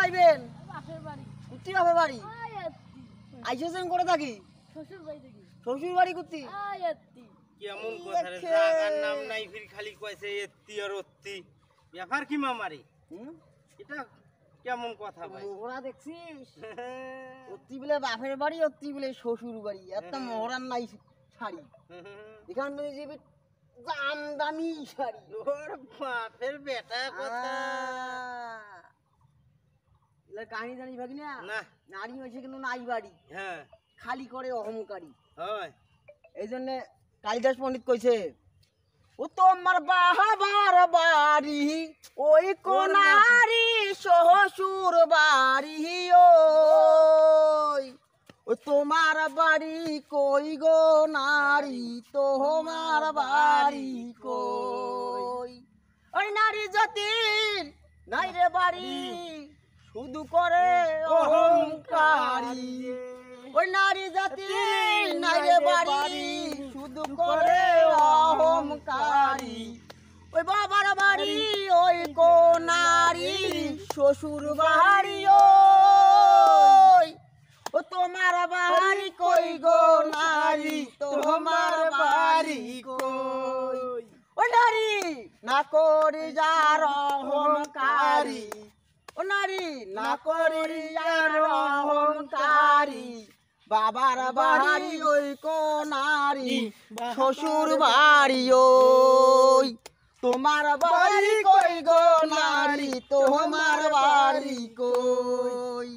আইবেন? বাপের বাড়ি। কুত্তি বাপের বাড়ি? আয়াত্তি। আইসেছেন করে থাকি? শ্বশুর বাড়ি থেকে। শ্বশুর বাড়ি কুত্তি? আয়াত্তি। কেমন কথা রে, জাগার নাম নাই ফির খালি কইছে এত্তি আর অত্তি। ব্যাপার কি মামারি? হুম? এটা কেমন কথা ভাই? মোহরা দেখছিস? অত্তি বলে বাপের বাড়ি, অত্তি বলে শ্বশুর বাড়ি। একটা মোহরার নাই শাড়ি। এখান থেকে যাবে দাম দামি শাড়ি। ওর বাপের বেটা কথা। এলার কাহিনী জানিস ভাগি না? না। নারী হয়েছে কিন্তু নাই বাড়ি, হ্যাঁ খালি করে অহংকারী। হয়। এই জন্যে কালিদাস পণ্ডিত কইছে, ও তোমার বাহাবার বাড়ি ওই কোনারি শ্বশুর বাড়ি, ওই ও তোমার বাড়ি কই গো নারী, তোমার বাড়ি কই? ওই নারী জাতির নাই রে বাড়ি, শুধু করে অহংকারী। ওই নারী জাতির নাই রে বাড়ি, শুধু করে অহংকারী। ওই বাবার বাড়ি ওই গো নারী শ্বশুর বাড়ি, ওই ও তোমার বাড়ি কই গো নারী, তোমার বাড়ি কই? ও নারী না করি যার অহংকারী, ও নারী না করি যার অহংকারী। বাবার বাড়ি ওই কো নারী শ্বশুর বাড়ি, ওই তোমার বাড়ি কই গো নারী, তোমার বাড়ি কই?